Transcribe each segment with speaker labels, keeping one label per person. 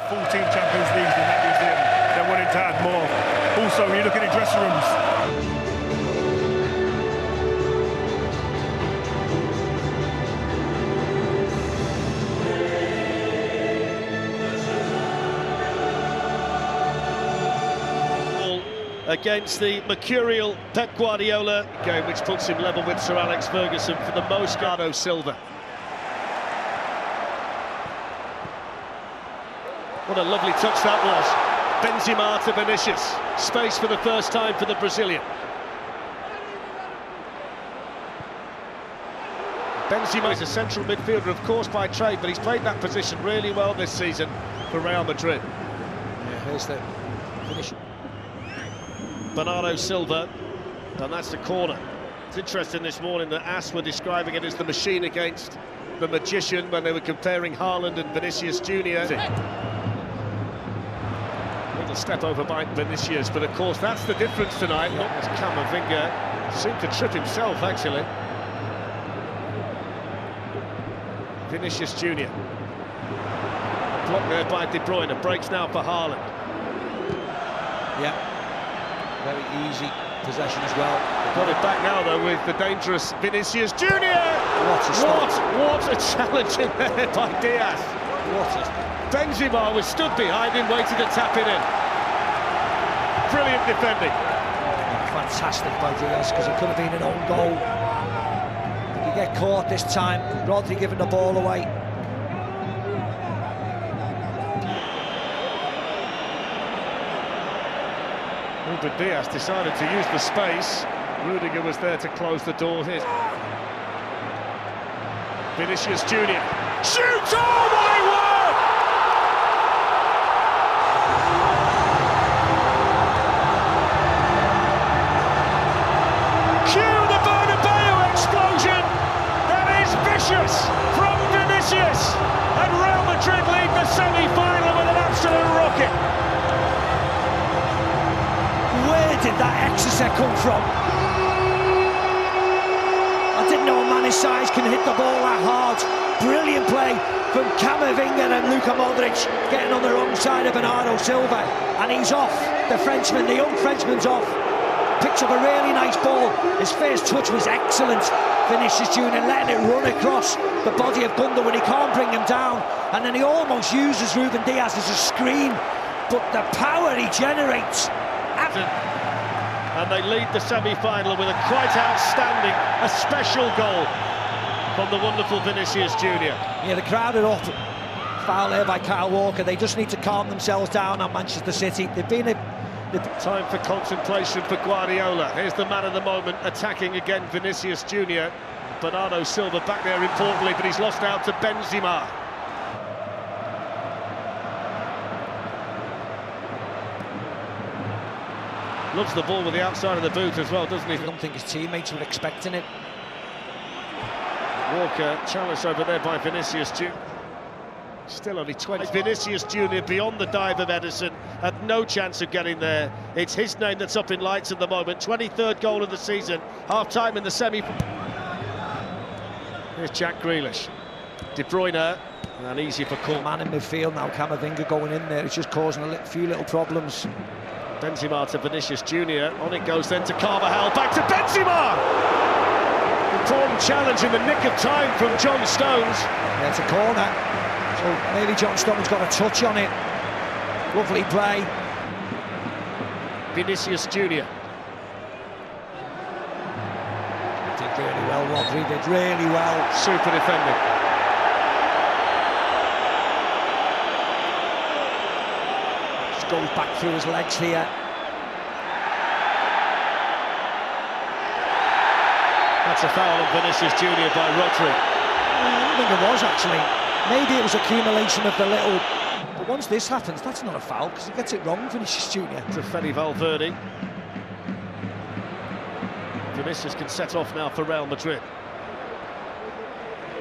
Speaker 1: 14 Champions Leagues in that museum. They're wanting to add more. Also, when you look at the dressing rooms.
Speaker 2: Against the mercurial Pep Guardiola game, which puts him level with Sir Alex Ferguson for the most. Bernardo Silva. What a lovely touch that was. Benzema to Vinicius. Space for the first time for the Brazilian. Benzema is a central midfielder, of course, by trade, but he's played that position really well this season for Real Madrid.
Speaker 3: Yeah, here's the finish.
Speaker 2: Bernardo Silva, and that's the corner. It's interesting this morning that AS were describing it as the machine against the magician when they were comparing Haaland and Vinicius Jr. Little step over by Vinicius, but of course that's the difference tonight. Not as Camavinga seemed to trip himself, actually. Vinicius Jr. Blocked there by De Bruyne, breaks now for Haaland.
Speaker 3: Yeah. Very easy possession as well.
Speaker 2: Got it back now, though, with the dangerous Vinicius Jr. What a challenge in there by Diaz. Benzema was stood behind him, waiting to tap it in. Brilliant defending.
Speaker 3: Fantastic by Diaz, because it could have been an own goal. You get caught this time. Rodri giving the ball away.
Speaker 2: But Diaz decided to use the space. Rudiger was there to close the door here. Vinicius Jr. Shoots! Oh my word! Cue the Bernabeu explosion! That is vicious from Vinicius! And Real Madrid lead the semi-final with an absolute rocket.
Speaker 3: Where did that exocet come from? I didn't know a man his size can hit the ball that hard. Brilliant play from Camavinga and Luka Modric, getting on the wrong side of Bernardo Silva, and he's off. The Frenchman, the young Frenchman's off. Picks up a really nice ball. His first touch was excellent. Vinicius Jr. letting it run across the body of Gundogan when he can't bring him down, and then he almost uses Ruben Diaz as a screen, but the power he generates.
Speaker 2: And they lead the semi-final with a quite outstanding, a special goal from the wonderful Vinicius Jr.
Speaker 3: Yeah, the crowd are up. Foul there by Kyle Walker. They just need to calm themselves down on Manchester City. They've been
Speaker 2: time for contemplation for Guardiola. Here's the man of the moment attacking again, Vinicius Jr. Bernardo Silva back there importantly, but he's lost out to Benzema. Loves the ball with the outside of the boot as well, doesn't he?
Speaker 3: I don't think his teammates were expecting it.
Speaker 2: Walker challenged over there by Vinicius Jr. Still only 20. Vinicius Jr. beyond the dive of Edison, had no chance of getting there. It's his name that's up in lights at the moment. 23rd goal of the season, half-time in the semi. Here's Jack Grealish. De Bruyne, and easy for Cole.
Speaker 3: Man in midfield now, Camavinga going in there. It's just causing a few little problems.
Speaker 2: Benzema to Vinicius Jr. On it goes then to Carvajal, back to Benzema! Important challenge in the nick of time from John Stones.
Speaker 3: Yeah, it's a corner, so maybe John Stones got a touch on it. Lovely play.
Speaker 2: Vinicius Jr.
Speaker 3: Did really well, Rodri did really well.
Speaker 2: Super defending.
Speaker 3: Goes back through his legs here.
Speaker 2: That's a foul on Vinicius Jr. by Rodri.
Speaker 3: I don't think it was, actually. Maybe it was accumulation of the little... But once this happens, that's not a foul, because he gets it wrong, Vinicius Jr.
Speaker 2: To Fede Valverde. Vinicius can set off now for Real Madrid.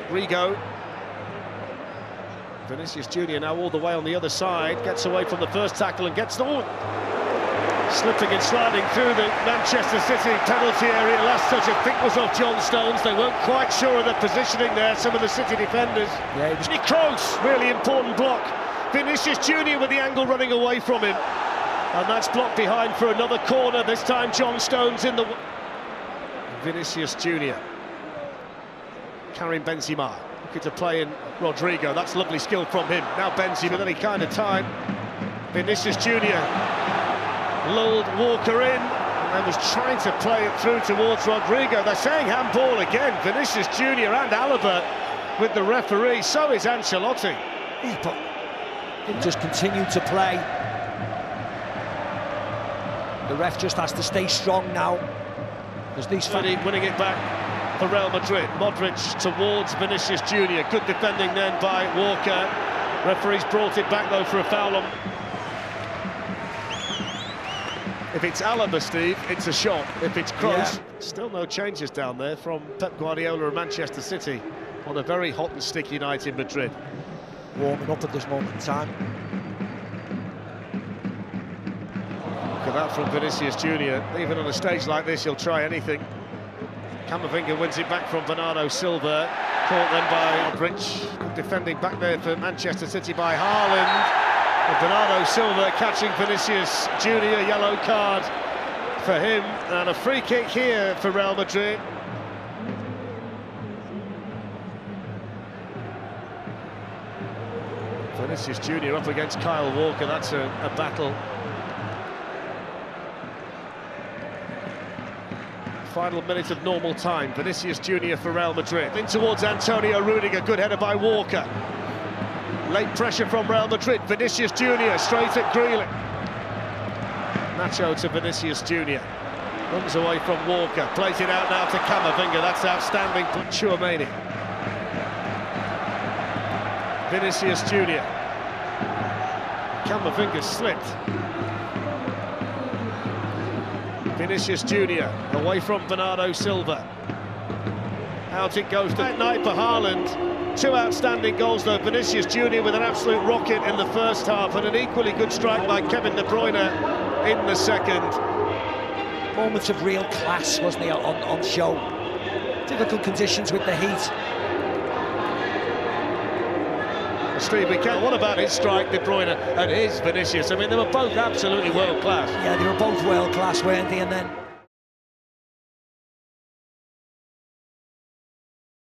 Speaker 2: Rigo. Vinicius Jr. now all the way on the other side, gets away from the first tackle and gets the one. Slipping and sliding through the Manchester City penalty area. Last touch, I think, was off John Stones. They weren't quite sure of the positioning there, some of the City defenders.
Speaker 3: Yeah,
Speaker 2: Kroos, really important block Vinicius Jr with the angle running away from him. And that's blocked behind for another corner. This time John Stones in the... Vinicius Jr. Carrying Benzema. Looking to play in Rodrigo. That's lovely skill from him. Now Benzema with any kind of time. Vinicius Jr. lulled Walker in and was trying to play it through towards Rodrigo. They're saying handball again. Vinicius Jr and Alaba with the referee. So is Ancelotti.
Speaker 3: Yeah, but he'll just continue to play. The ref just has to stay strong now. There's these
Speaker 2: winning it back for Real Madrid. Modric towards Vinicius Jr. Good defending then by Walker. Referee's brought it back though for a foul on. If it's Alaba, Steve, it's a shot. If it's Kroos, still no changes down there from Pep Guardiola and Manchester City on a very hot and sticky night in Madrid.
Speaker 3: Warming up at this moment in time.
Speaker 2: Look at that from Vinicius Jr. Even on a stage like this, he'll try anything. Camavinga wins it back from Bernardo Silva. Caught then by Modric. Good defending back there for Manchester City by Haaland. And Bernardo Silva catching Vinicius Jr. Yellow card for him. And a free kick here for Real Madrid. Vinicius Jr. up against Kyle Walker. That's a battle. Final minute of normal time. Vinicius Jr. for Real Madrid. In towards Antonio Rudiger. Good header by Walker. Late pressure from Real Madrid. Vinicius Jr. straight at Grealish. Nacho to Vinicius Jr. Runs away from Walker. Plays it out now to Camavinga. That's outstanding. Chouameni. Vinicius Jr. Camavinga slipped. Vinicius Jr. away from Bernardo Silva. Out it goes that night for Haaland. Two outstanding goals though. Vinicius Jr. with an absolute rocket in the first half and an equally good strike by Kevin De Bruyne in the second.
Speaker 3: Moments of real class, wasn't he, on show. Difficult conditions with the heat.
Speaker 2: Steve, what about his strike, De Bruyne, and his Vinicius? I mean, they were both absolutely world class.
Speaker 3: Yeah, they were both world class, weren't they? And then